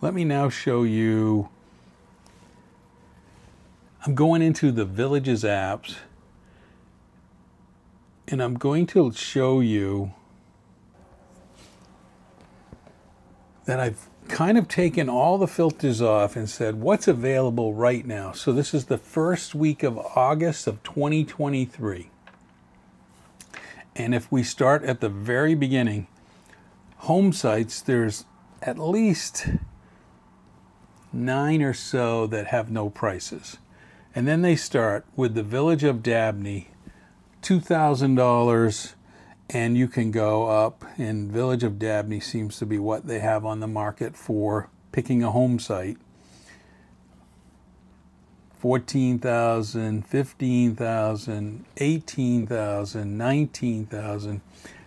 Let me now show you. I'm going into the Villages apps, and I'm going to show you that I've kind of taken all the filters off and said what's available right now. So this is the first week of August of 2023. And if we start at the very beginning, home sites, there's at least 9 or so that have no prices. And then they start with the Village of Dabney, $2,000, and you can go up, and Village of Dabney seems to be what they have on the market for picking a home site. $14,000, $15,000, $18,000, $19,000,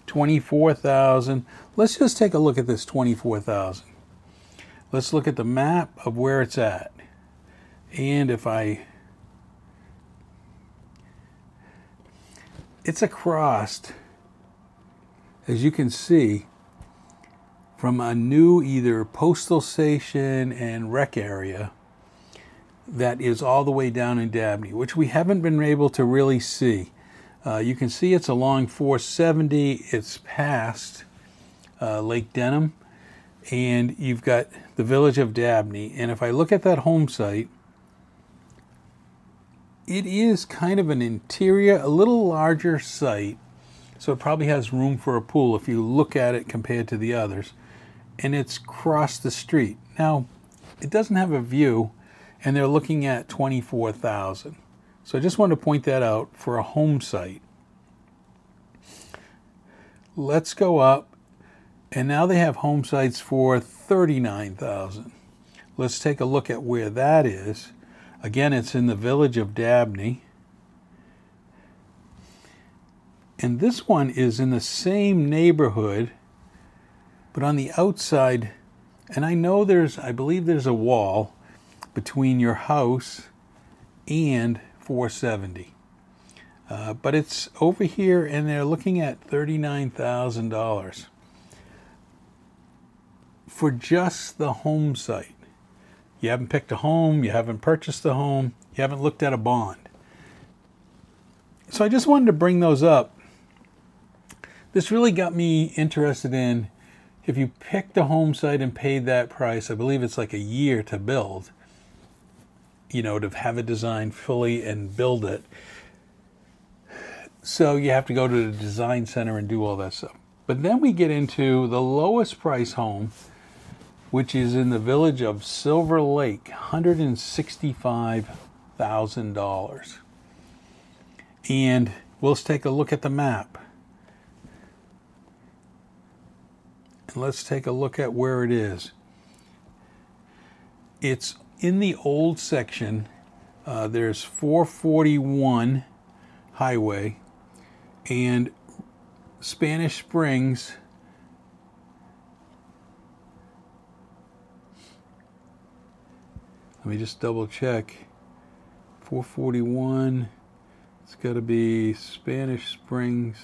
$24,000. Let's just take a look at this $24,000. Let's look at the map of where it's at. And if it's across, as you can see, from a new either postal station and rec area that is all the way down in Dabney, which we haven't been able to really see. You can see it's along 470, it's past Lake Denham, and you've got the Village of Dabney. And if I look at that home site, it is kind of an interior, a little larger site, so it probably has room for a pool if you look at it compared to the others. And it's across the street. Now, it doesn't have a view, and they're looking at $24,000. So I just wanted to point that out for a home site. Let's go up, and now they have home sites for $39,000. Let's take a look at where that is. Again, it's in the Village of Dabney. And this one is in the same neighborhood, but on the outside, and I know I believe there's a wall between your house and 470. But it's over here, and they're looking at $39,000 for just the home site. You haven't picked a home, you haven't purchased a home, you haven't looked at a bond. So I just wanted to bring those up. This really got me interested in, if you picked a home site and paid that price, I believe it's like a year to build, to have it designed fully and build it. So you have to go to the design center and do all that stuff. But then we get into the lowest price home, which is in the Village of Silver Lake, $165,000. And let's take a look at the map. And let's take a look at where it is. It's in the old section. There's 441 highway and Spanish Springs. Let me just double check. 441. It's got to be Spanish Springs.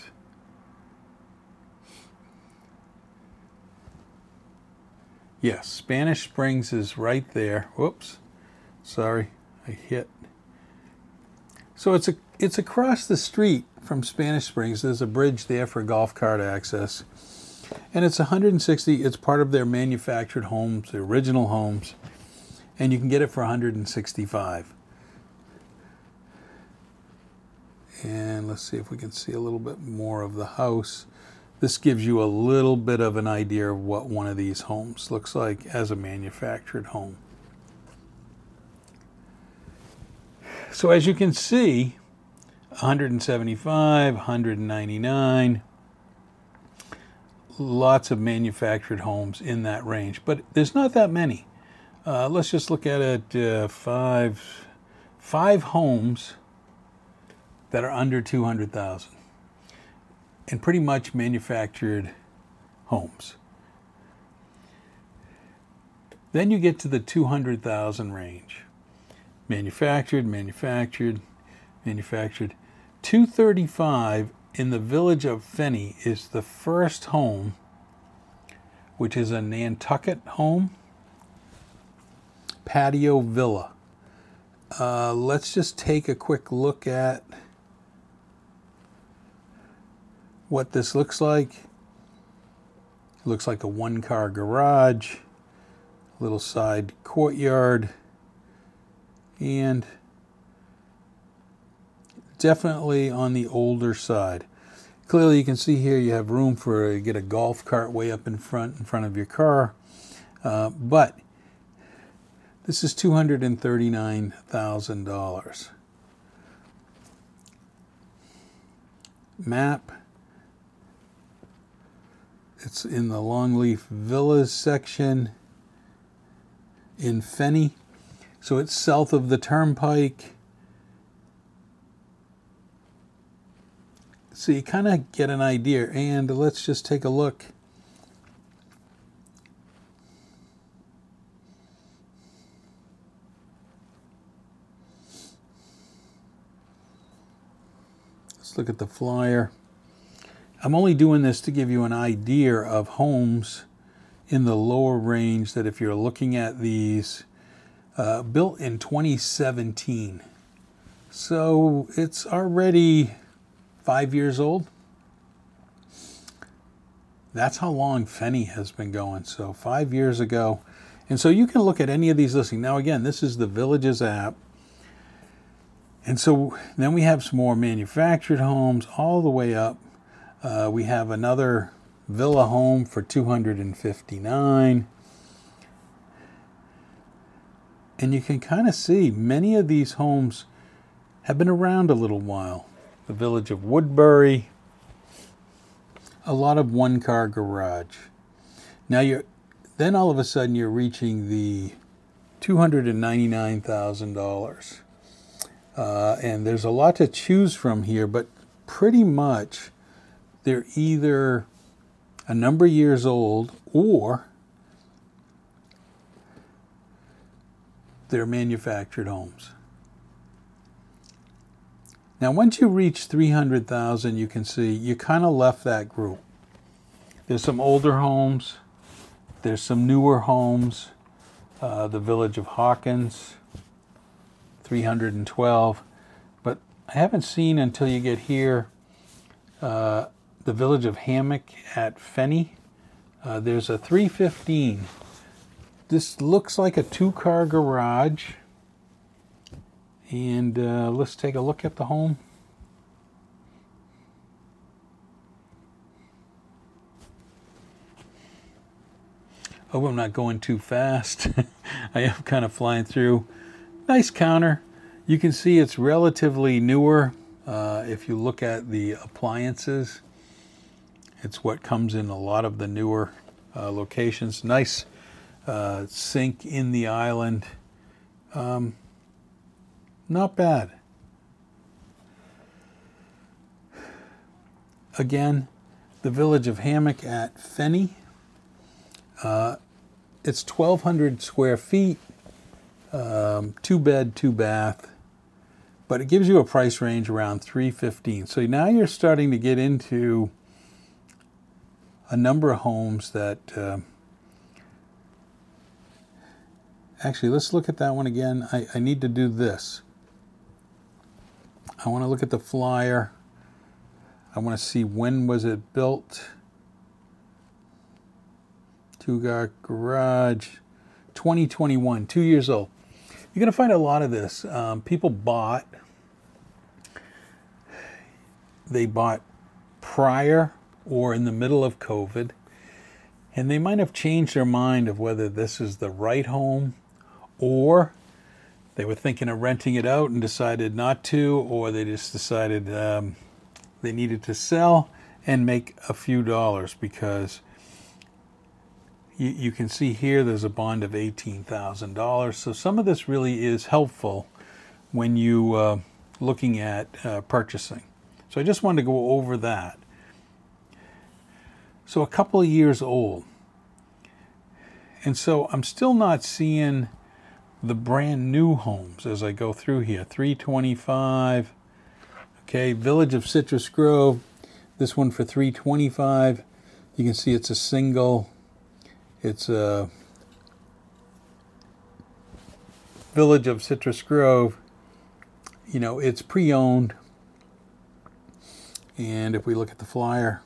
Yes, Spanish Springs is right there. Whoops. Sorry, I hit. So it's across the street from Spanish Springs. There's a bridge there for golf cart access. And it's 160. It's part of their manufactured homes, the original homes. And you can get it for 165. And let's see if we can see a little bit more of the house. This gives you a little bit of an idea of what one of these homes looks like as a manufactured home. So as you can see, 175, 199, lots of manufactured homes in that range, but there's not that many. Let's just look at it, five homes that are under 200,000, and pretty much manufactured homes. Then you get to the 200,000 range. Manufactured, manufactured, manufactured. 235 in the Village of Fenny is the first home, which is a Nantucket home. patio villa. Let's just take a quick look at what this looks like. It looks like a one-car garage, little side courtyard, and definitely on the older side. Clearly you can see here you have room for, you get a golf cart way up in front of your car, but this is $239,000. Map. It's in the Longleaf Villas section in Fenny. So it's south of the Turnpike. So you kind of get an idea. And let's just take a look. Let's look at the flyer. I'm only doing this to give you an idea of homes in the lower range that if you're looking at these, built in 2017. So it's already 5 years old. That's how long Fenny has been going. So 5 years ago. And so you can look at any of these listings. Now again, this is the Villages app. And so then we have some more manufactured homes all the way up. We have another villa home for $259,000. And you can kind of see many of these homes have been around a little while. The village of Woodbury, a lot of one-car garage. Now then all of a sudden you're reaching the $299,000. And there's a lot to choose from here, but pretty much they're either a number of years old or they're manufactured homes. Now once you reach 300,000, you can see you kind of left that group. There's some older homes, there's some newer homes, the village of Hawkins, 312, but I haven't seen until you get here the village of Hammock at Fenny. There's a 315. This looks like a two-car garage. And let's take a look at the home. Hope I'm not going too fast. I am kind of flying through. Nice counter. You can see it's relatively newer. If you look at the appliances, it's what comes in a lot of the newer locations. Nice sink in the island. Not bad. Again, the village of Hammock at Fenny. It's 1,200 square feet, 2-bed, 2-bath, but it gives you a price range around $315,000. So now you're starting to get into a number of homes that actually, let's look at that one again. I need to do this. I want to look at the flyer. I want to see when was it built. Two-car garage, 2021, 2 years old. You're going to find a lot of this. People bought. They bought prior or in the middle of COVID, and they might have changed their mind of whether this is the right home, or they were thinking of renting it out and decided not to, or they just decided they needed to sell and make a few dollars, because you can see here there's a bond of $18,000. So some of this really is helpful when you looking at purchasing. So I just wanted to go over that. So a couple of years old. And so I'm still not seeing the brand new homes as I go through here. 325. Okay, Village of Citrus Grove. This one for 325. You can see it's a single. It's a Village of Citrus Grove, you know, it's pre-owned. And if we look at the flyer,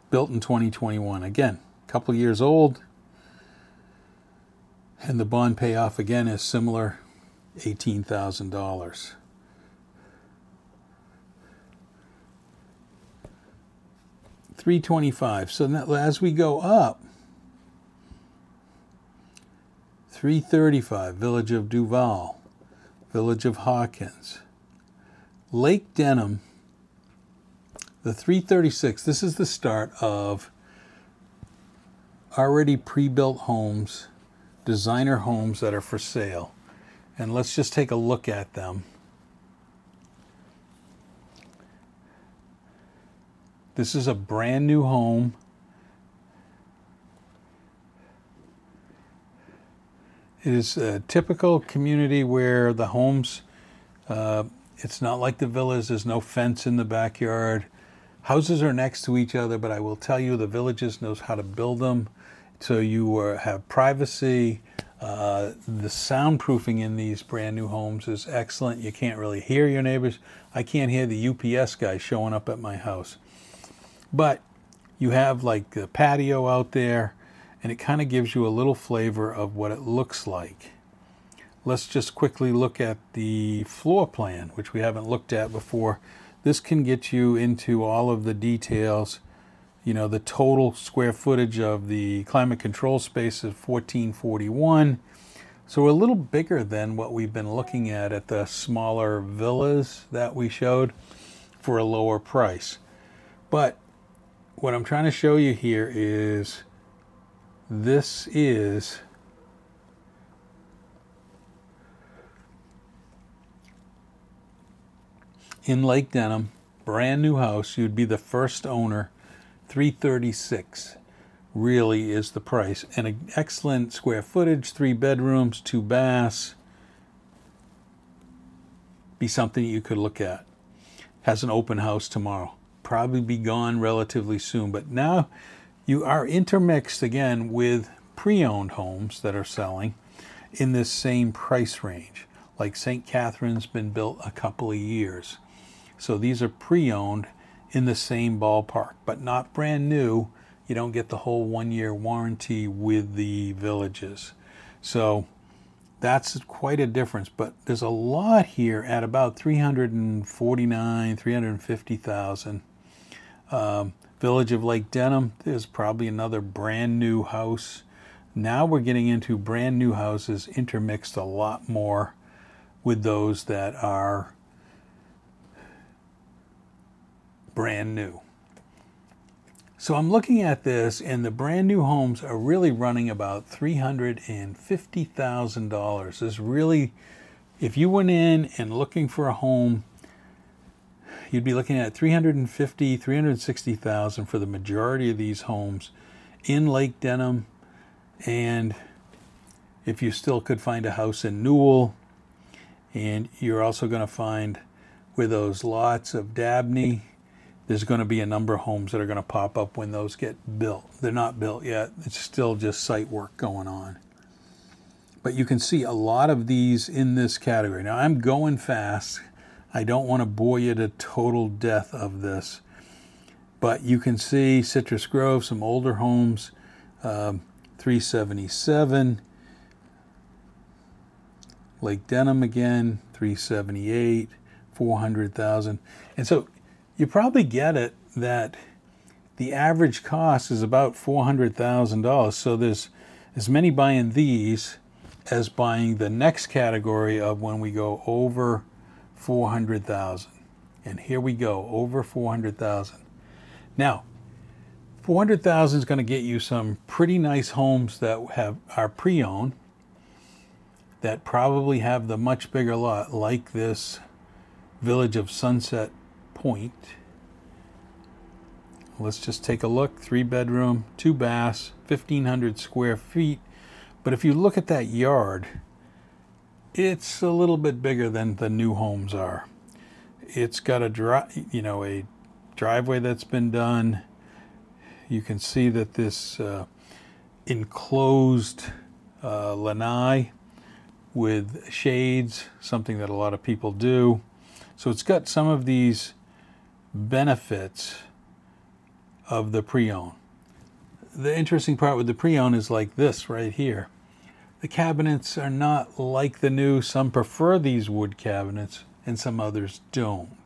built in 2021. Again, a couple years old. And the bond payoff again is similar, $18,000. $325. So now, as we go up, $335. Village of Duval, Village of Hawkins, Lake Denham. The $336. This is the start of already pre-built homes, designer homes that are for sale. And let's just take a look at them. This is a brand new home. It is a typical community where the homes, it's not like the villas, there's no fence in the backyard. Houses are next to each other, but I will tell you the Villages knows how to build them. So you have privacy. The soundproofing in these brand new homes is excellent. You can't really hear your neighbors. I can't hear the UPS guy showing up at my house. But you have like the patio out there, and it kind of gives you a little flavor of what it looks like. Let's just quickly look at the floor plan, which we haven't looked at before. This can get you into all of the details. You know, the total square footage of the climate control space is 1441. So a little bigger than what we've been looking at the smaller villas that we showed for a lower price. But what I'm trying to show you here is this is in Lake Denham, brand new house. You'd be the first owner. $336 really is the price, and an excellent square footage, 3 bedrooms, 2 baths. Be something you could look at. Has an open house tomorrow. Probably be gone relatively soon, but now you are intermixed again with pre-owned homes that are selling in this same price range. Like St. Catherine's been built a couple of years. So these are pre-owned in the same ballpark, but not brand new. You don't get the whole 1-year warranty with the Villages. So that's quite a difference, but there's a lot here at about $349,000, $350,000. Village of Lake Denham, there's probably another brand new house. Now we're getting into brand new houses intermixed a lot more with those that are brand new. So I'm looking at this, and the brand new homes are really running about $350,000. This really, if you went in and looking for a home, you'd be looking at $350,000, $360,000 for the majority of these homes in Lake Denham. And if you still could find a house in Newell, and you're also going to find with those lots of Dabney, there's going to be a number of homes that are going to pop up when those get built. They're not built yet. It's still just site work going on. But you can see a lot of these in this category. Now, I'm going fast. I don't want to bore you to total death of this. But you can see Citrus Grove, some older homes, 377. Lake Denham again, 378, 400,000. And so you probably get it that the average cost is about $400,000. So there's as many buying these as buying the next category of when we go over 400,000. And here we go, over 400,000. Now, 400,000 is going to get you some pretty nice homes that are pre-owned, that probably have the much bigger lot, like this Village of Sunset Point. Let's just take a look. 3 bedroom, 2 baths, 1,500 square feet. But if you look at that yard, it's a little bit bigger than the new homes are. It's got a driveway that's been done. You can see that this enclosed lanai with shades, something that a lot of people do. So it's got some of these benefits of the pre-owned. The interesting part with the pre-owned is like this right here. The cabinets are not like the new. Some prefer these wood cabinets and some others don't.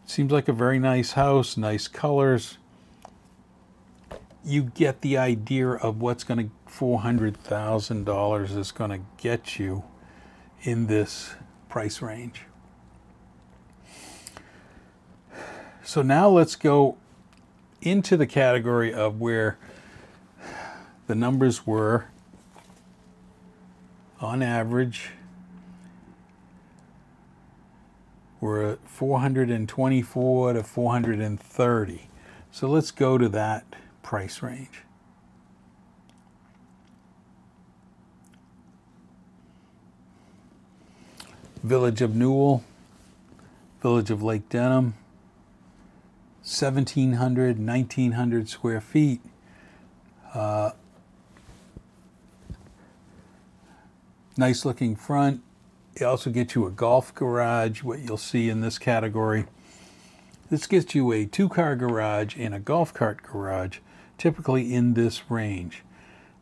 Seems like a very nice house, nice colors. You get the idea of what's going to $400,000 is going to get you in this price range. So now let's go into the category of where the numbers were on average were 424 to 430. So let's go to that price range. Village of Newell, Village of Lake Denham, 1,700, 1,900 square feet. Nice looking front. It also gets you a golf garage, what you'll see in this category. This gets you a 2-car garage and a golf cart garage, typically in this range.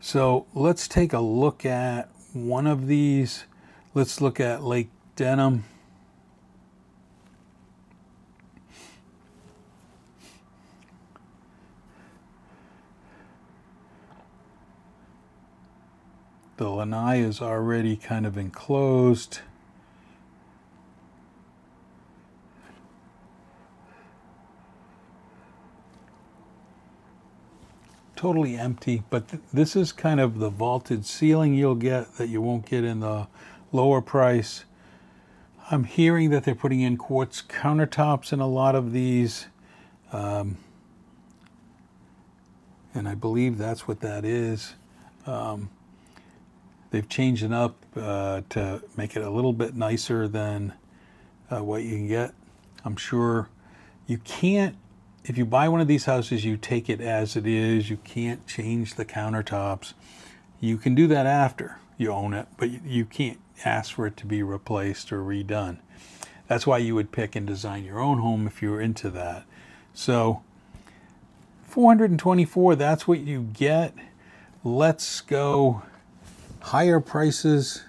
So let's take a look at one of these. Let's look at Lake Denham. The lanai is already kind of enclosed. Totally empty, but this is kind of the vaulted ceiling you'll get that you won't get in the lower price. I'm hearing that they're putting in quartz countertops in a lot of these. And I believe that's what that is. They've changed it up to make it a little bit nicer than what you can get. I'm sure you can't, if you buy one of these houses, you take it as it is. You can't change the countertops. You can do that after you own it, but you can't ask for it to be replaced or redone. That's why you would pick and design your own home if you were into that. So 424, that's what you get. Let's go higher prices.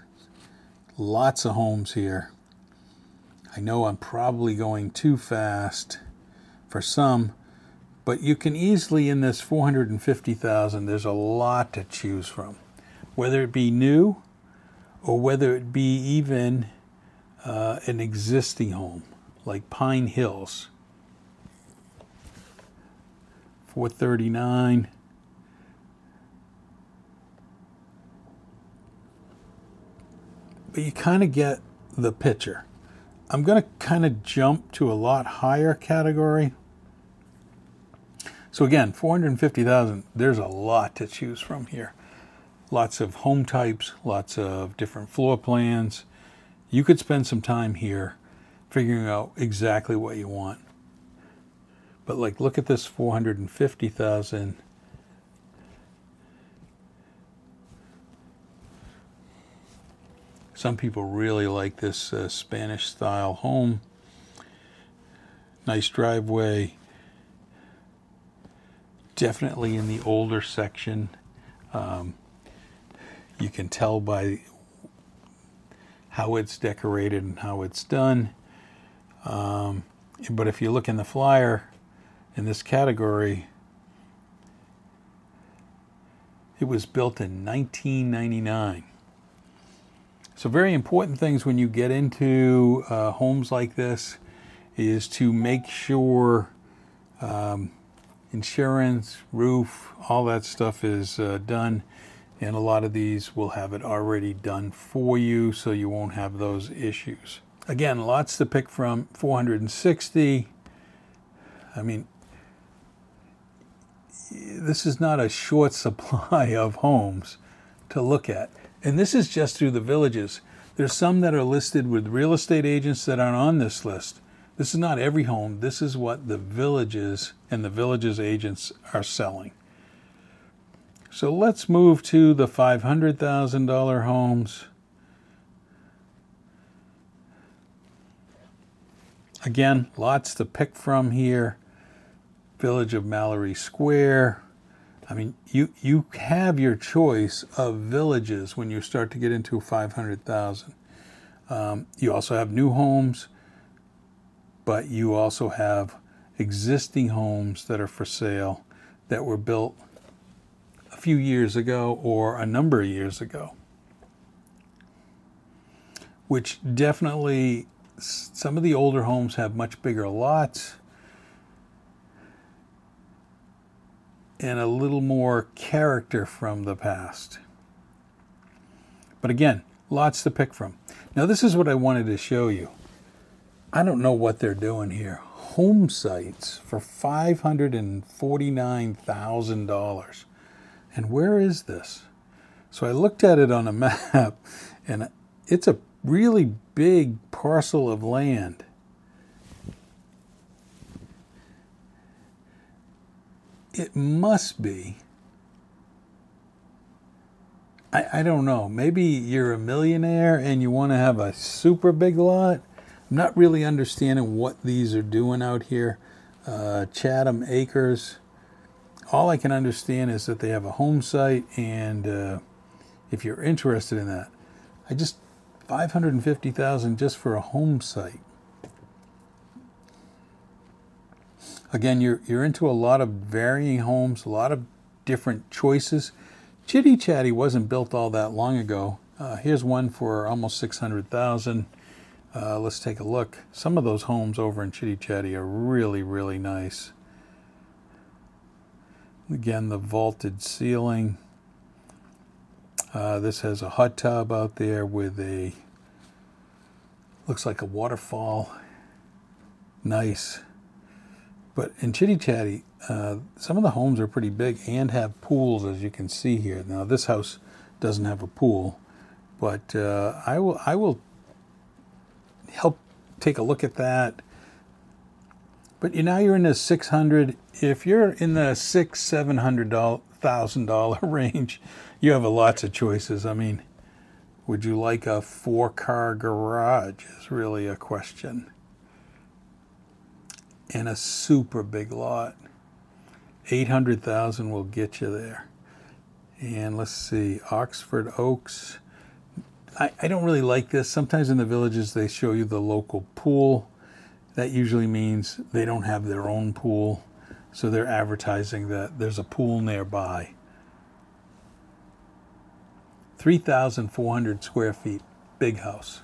Lots of homes here. I know I'm probably going too fast for some, but you can easily, in this 450,000, there's a lot to choose from. Whether it be new or whether it be even an existing home, like Pine Hills. 439. But you kind of get the picture. I'm going to kind of jump to a lot higher category. So again, 450,000, there's a lot to choose from here. Lots of home types, lots of different floor plans. You could spend some time here figuring out exactly what you want. But like, look at this 450,000. Some people really like this Spanish style home. Nice driveway. Definitely in the older section. You can tell by how it's decorated and how it's done. But if you look in the flyer, in this category, it was built in 1999. So very important things when you get into homes like this is to make sure insurance, roof, all that stuff is done. And a lot of these will have it already done for you, so you won't have those issues. Again, lots to pick from. 460. I mean, this is not a short supply of homes to look at. And this is just through the villages. There's some that are listed with real estate agents that aren't on this list. This is not every home. This is what the villages and the villages agents are selling. So let's move to the $500,000 homes. Again, lots to pick from here. Village of Mallory Square. I mean, you have your choice of villages when you start to get into 500,000. You also have new homes, but you also have existing homes that are for sale that were built a few years ago or a number of years ago, which definitely, some of the older homes have much bigger lots and a little more character from the past. But again, lots to pick from. Now this is what I wanted to show you. I don't know what they're doing here. Home sites for $549,000. And where is this? So I looked at it on a map, and it's a really big parcel of land. It must be, I don't know, maybe you're a millionaire and you want to have a super big lot. I'm not really understanding what these are doing out here. Chatham Acres. All I can understand is that they have a home site, and if you're interested in that, $550,000 just for a home site. Again, you're into a lot of varying homes, a lot of different choices. Chitty Chatty wasn't built all that long ago. Here's one for almost $600,000. Let's take a look. Some of those homes over in Chitty Chatty are really, really nice. Again, the vaulted ceiling. This has a hot tub out there with a, looks like a waterfall. Nice. But in Chitty Chatty, some of the homes are pretty big and have pools, as you can see here. Now, this house doesn't have a pool, but I will help take a look at that. But now you're in the $600,000. If you're in the $700,000 range, you have lots of choices. I mean, would you like a 4-car garage is really a question. And a super big lot. $800,000 will get you there. And let's see, Oxford Oaks. I don't really like this. Sometimes in the villages they show you the local pool. That usually means they don't have their own pool, so they're advertising that there's a pool nearby. 3,400 square feet, big house.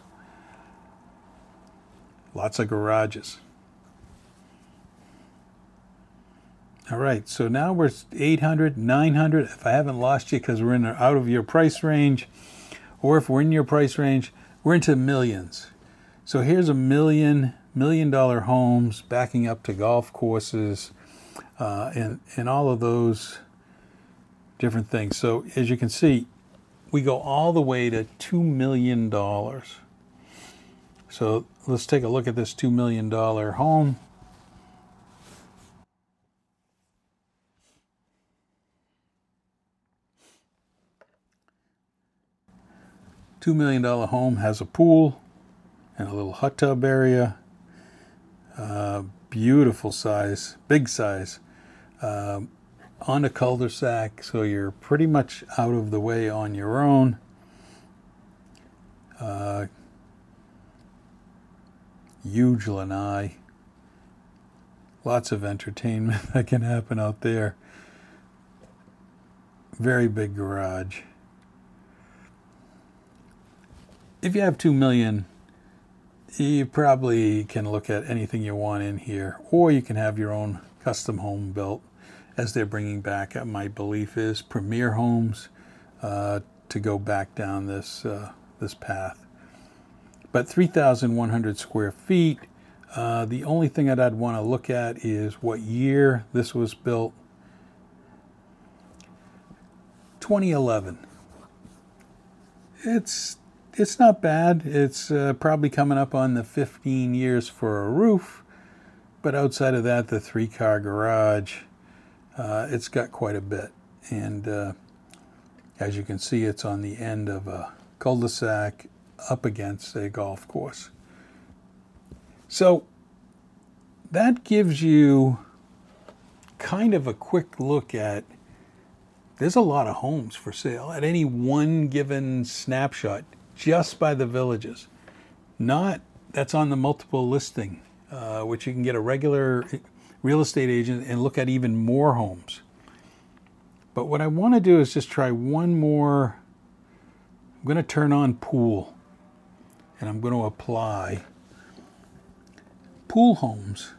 Lots of garages. All right, so now we're 800, 900. If I haven't lost you because we're out of your price range, or if we're in your price range, we're into millions. So here's $1 million homes backing up to golf courses, and all of those different things. So as you can see, we go all the way to $2 million. So let's take a look at this $2 million home. $2 million home has a pool and a little hot tub area. Beautiful size, big size. On a cul-de-sac, so you're pretty much out of the way on your own. Huge lanai. Lots of entertainment that can happen out there. Very big garage. If you have $2 million, you probably can look at anything you want in here, or you can have your own custom home built, as they're bringing back, my belief is, Premier Homes to go back down this path. But 3,100 square feet. The only thing that I'd want to look at is what year this was built. 2011. It's not bad. It's probably coming up on the 15 years for a roof. But outside of that, the 3-car garage, it's got quite a bit. And as you can see, it's on the end of a cul-de-sac up against a golf course. So that gives you kind of a quick look at, there's a lot of homes for sale at any one given snapshot, just by the villages. Not that's on the multiple listing, which you can get a regular real estate agent and look at even more homes. But what I want to do is just try one more. I'm going to turn on pool, and I'm going to apply pool homes.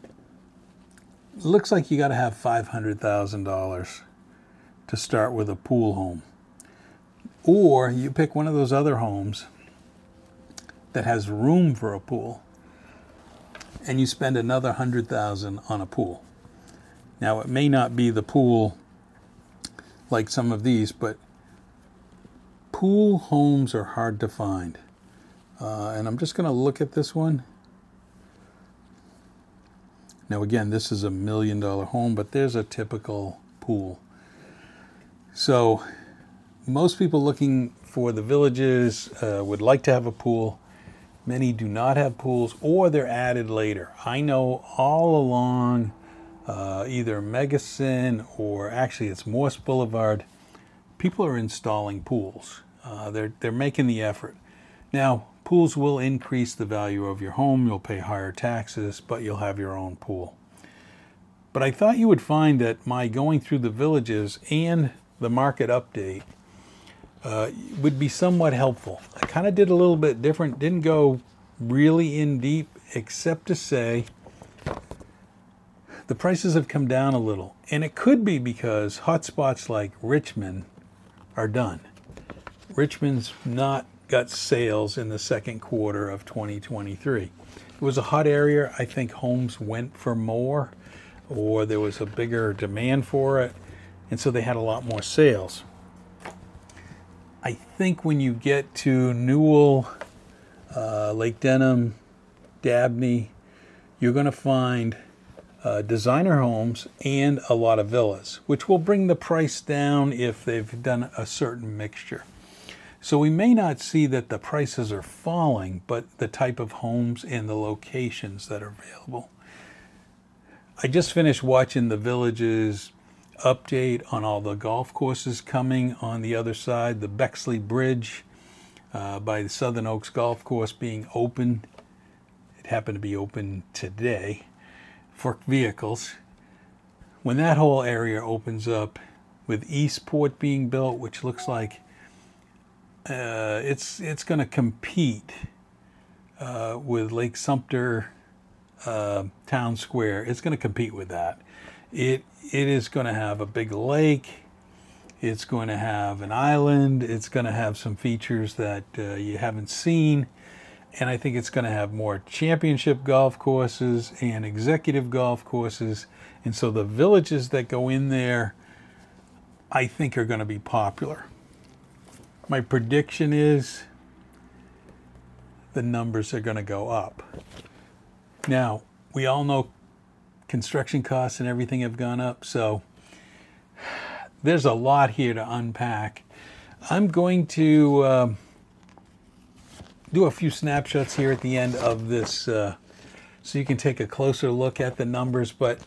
It looks like you got to have $500,000 to start with a pool home. Or you pick one of those other homes that has room for a pool, and you spend another $100,000 on a pool. Now, it may not be the pool like some of these, but pool homes are hard to find. And I'm just going to look at this one. Now, again, this is $1 million home, but there's a typical pool. So most people looking for the villages would like to have a pool. Many do not have pools, or they're added later. I know all along either Megasin or actually it's Morse Boulevard, people are installing pools. They're making the effort. Now, pools will increase the value of your home. You'll pay higher taxes, but you'll have your own pool. But I thought you would find that my going through the villages and the market update would be somewhat helpful. I kind of did a little bit different, didn't go really in deep, except to say the prices have come down a little. And it could be because hotspots like Richmond are done. Richmond's not got sales in the second quarter of 2023. It was a hot area. I think homes went for more, or there was a bigger demand for it, and so they had a lot more sales. I think when you get to Newell, Lake Denham, Dabney, you're going to find designer homes and a lot of villas, which will bring the price down if they've done a certain mixture. So we may not see that the prices are falling, but the type of homes and the locations that are available. I just finished watching the Villages update on all the golf courses coming on the other side. The Bexley Bridge by the Southern Oaks Golf Course being open. It happened to be open today for vehicles. When that whole area opens up, with Eastport being built, which looks like it's going to compete with Lake Sumter Town Square. It's going to compete with that. It is going to have a big lake. It's going to have an island. It's going to have some features that you haven't seen. And I think it's going to have more championship golf courses and executive golf courses. And so the villages that go in there, I think, are going to be popular. My prediction is the numbers are going to go up. Now, we all know construction costs and everything have gone up, so there's a lot here to unpack. I'm going to do a few snapshots here at the end of this so you can take a closer look at the numbers, but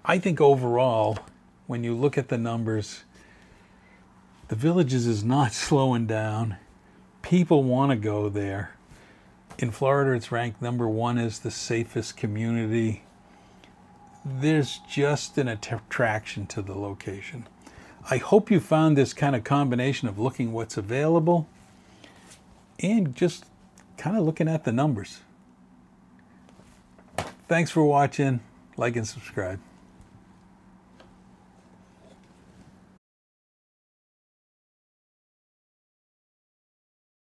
I think overall, when you look at the numbers, the Villages is not slowing down. People want to go there. In Florida, it's ranked #1 as the safest community. There's just an attraction to the location. I hope you found this kind of combination of looking what's available and just kind of looking at the numbers. Thanks for watching. Like and subscribe.